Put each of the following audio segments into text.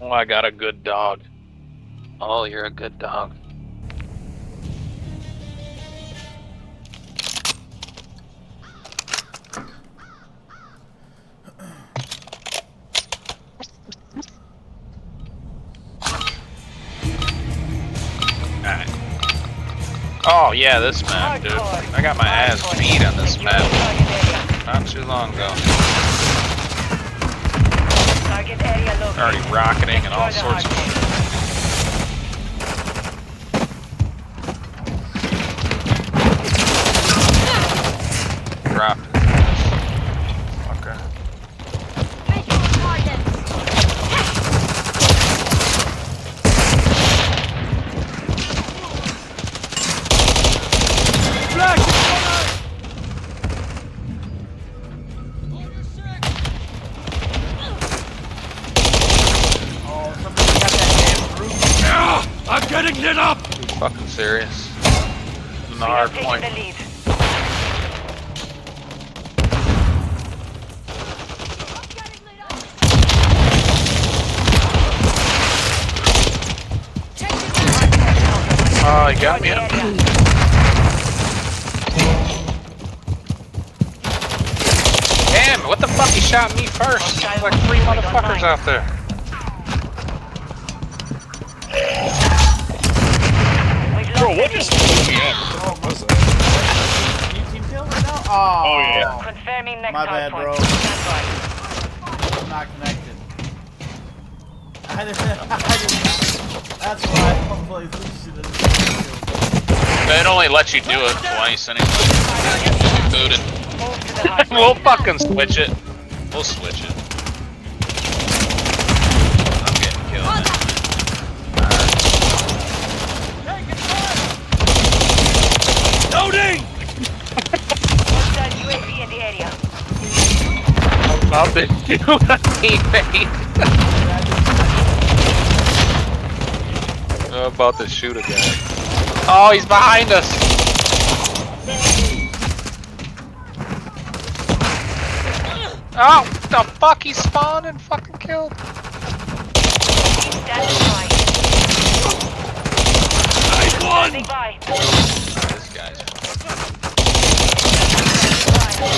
Oh, I got a good dog. Oh, you're a good dog. Alright. Oh, yeah, this map, dude. I got my ass beat on this map not too long ago. Already rocketing and all sorts of shit. Dropped it. Okay. I'm getting lit up! Are you fucking serious? I'm the hard point. Oh, he got me up. Damn, what the fuck? He shot me first. There's like 3 motherfuckers out there. Bro, what just killed me at? What the fuck was that? Can you team kill right now? Oh, yeah. Confirming next my bad, bro. Standby. I'm not connected. That's why I don't play this shit. It only lets you do it twice anyway. Booted. We'll fucking switch it. We'll switch it. I'm getting killed. Loading! Hostile UAV in the area. I'm about to shoot a teammate. I'm about to shoot a guy. Oh, he's behind us. Oh, the fuck? He spawned and fucking killed. Standing by. Nice one! Standing by. This guy's. No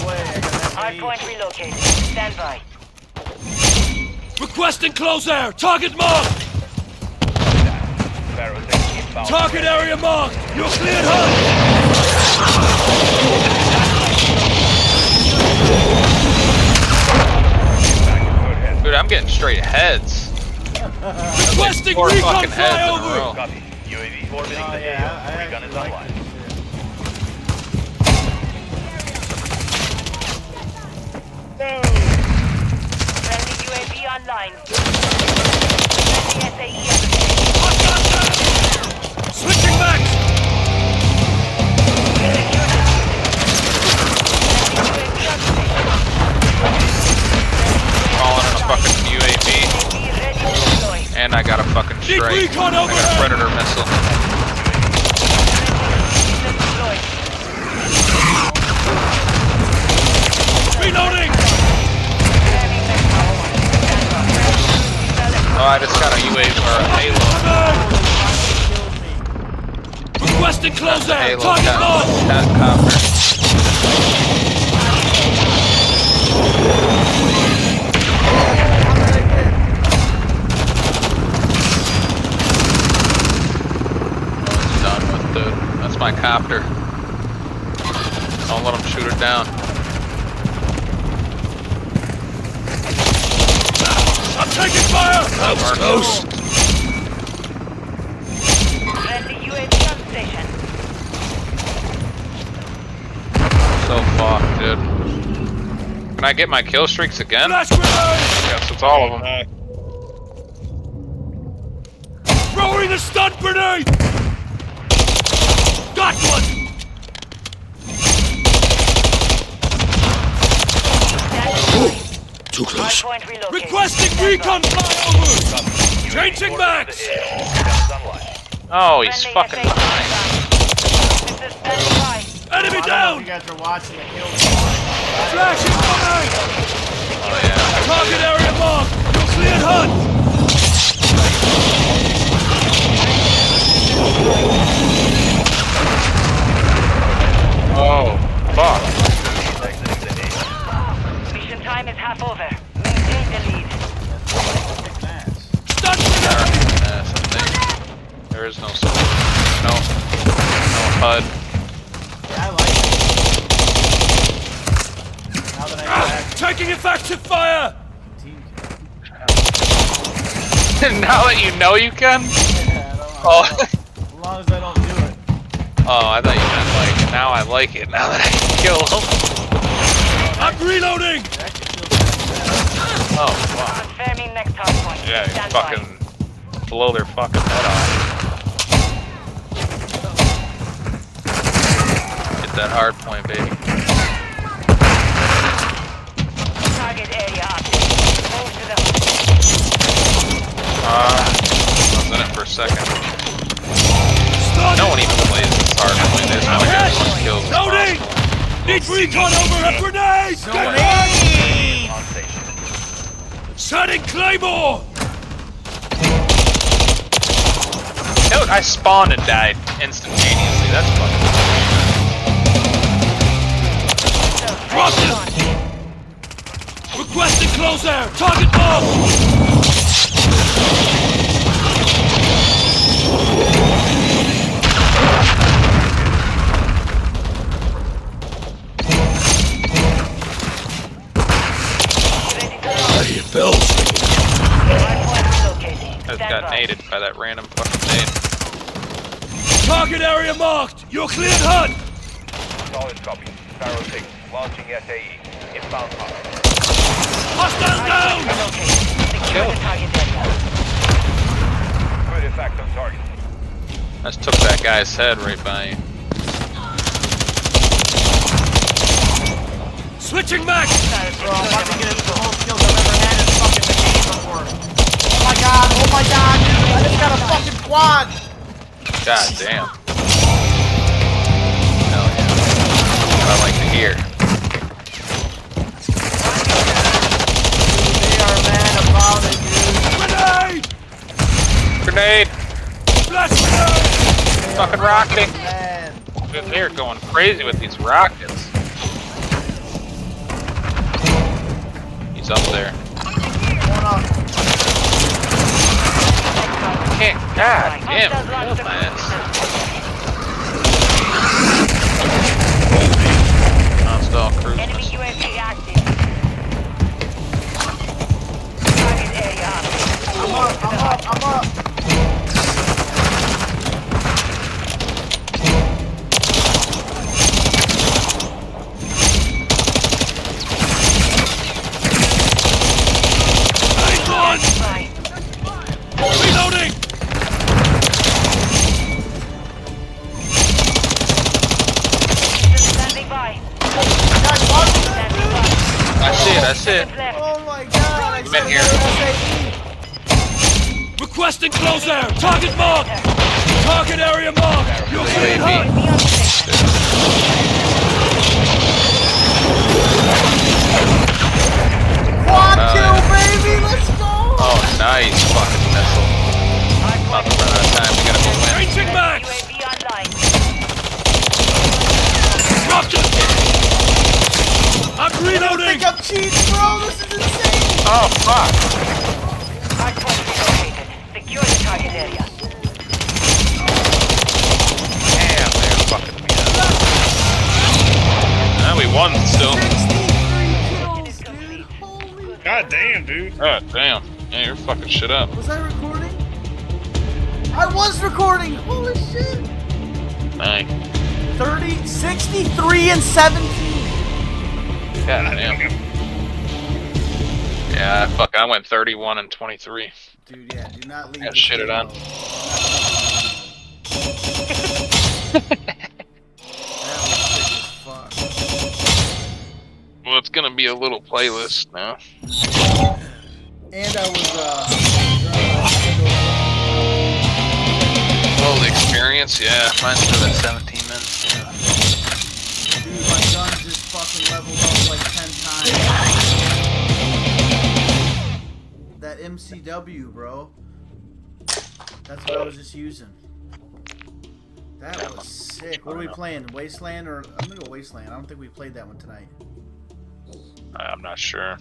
way, I got that Hardpoint relocated. Stand by. Requesting close air! Target marked! Target area marked! You're cleared, hunt! Dude, I'm getting straight heads. Requesting Four recon fucking heads in a flyover! row. Copy. UAV orbiting Oh, the yeah, AO. Recon is online. Friendly UAV online. Friendly SAE on Switching back! Calling in a fucking UAV. And I got a fucking Deep strike. recon I got a overhead! predator missile. Reloading! Oh, I just got a UAV or a Halo. Requesting close air! Halo Target marked! cat copter. Done with, dude. That's my copter. Don't let him shoot it down. I'm taking fire! That was close! Friendly UAV on station. So fucked, dude. Can I get my kill streaks again? Flash grenade! Yes, it's all of them. Throwing a stun grenade! Got one! Too close. Hardpoint relocated. Requesting Stand by. recon flyover! Changing backs! Oh, he's Friendly fucking SAE behind. This is standing by. Enemy I don't know if down! you guys are watching the kill. Flashing grenade! Oh yeah. Target area marked! You're cleared, hunt! Oh, fuck. Mission time is half over. Maintain the lead. Stun grenade! There is no support. No HUD. Yeah, I like it. Now that I know that Taking effective fire! team Now that you know you can? can. Yeah, I don't know. Oh. As long as I don't do it. Oh, I thought you meant like, now I like it, now that I can kill them. I'm reloading! That can feel bad. Oh, fuck. Confirming next hard point. Yeah, you Stand by. fucking blow their fucking head off. Get that hard point, baby. Target area up. Move to the I was in it for a second. Stun! No one even plays this hard point. There's no way as much kills as Loading! possible. Need recon over a grenade! Grenade! Setting Claymore! Dude, I spawned and died instantaneously. That's fucking. Crosses! Requesting close air! Target bomb! Bells. I just got naded by that random fucking nade. Target area marked! You're cleared HUD! Solid copy. Sparrow 6, launching SAE. Inbound power. Hostile down! Secure the target area. Good effect on target. I just took that guy's head right by you. Switching back! Bro, I'm about to get into the most kills I've ever had in fucking the game before. Oh my god, dude, I just got a fucking quad! God damn. Hell yeah. What I like to hear. They are mad about it, dude. Grenade! Grenade! Flash grenade! Fucking rocketing! Man. Dude, they're going crazy with these rockets. He's up there. Going up. Can't. God damn. Kill my ass. Non-stall cruise. Enemy UAV active. Target area up. I'm up. Reloading! Standing by. Standing by. I see it. Left. Oh my god, I Come in here. Requesting close air! Target marked! Target area marked! You're cleared HUD! Be on station. Quad kill, baby, let's go! Oh, nice fucking missile. About to run out of time. We gotta go win. Changing max! UAV online. Dropped it! I'm I don't reloading! think I'm cheating, bro, this is insane! Oh, fuck. Hardpoint relocated. Secure the target area. Damn, they're fucking me up. Now we won still. 63 kills, dude, holy... God damn, dude. God damn. Yeah, you're fucking shit up. Was I recording? I was recording! Holy shit! Dang. 30, 63 and 17! God damn. Yeah, fuck. I went 31 and 23. Dude, yeah, do not leave Got this shitted game on. alone. That was sick as fuck. Well, it's gonna be a little playlist now. And I was, Oh, the experience? Yeah, mine's still at 17 minutes. Yeah. dude, my gun just fucking leveled up like 10 times. That MCW, bro. That's what I was just using. That was sick. What are we playing? Wasteland or I'm gonna go Wasteland. I don't think we played that one tonight. I'm not sure.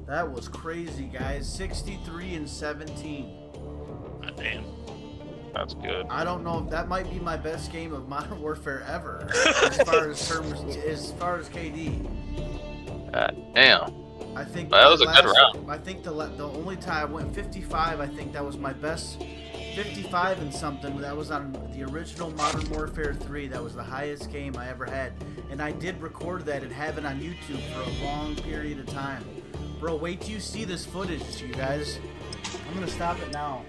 That was crazy, guys. 63 and 17. God damn. That's good. I don't know if that might be my best game of Modern Warfare ever, as far as KD. God damn. I think that was a good round. I think the only time I went 55, I think that was my best 55 and something. That was on the original Modern Warfare 3. That was the highest game I ever had, and I did record that and have it on YouTube for a long period of time. Bro, wait till you see this footage, you guys. I'm gonna stop it now.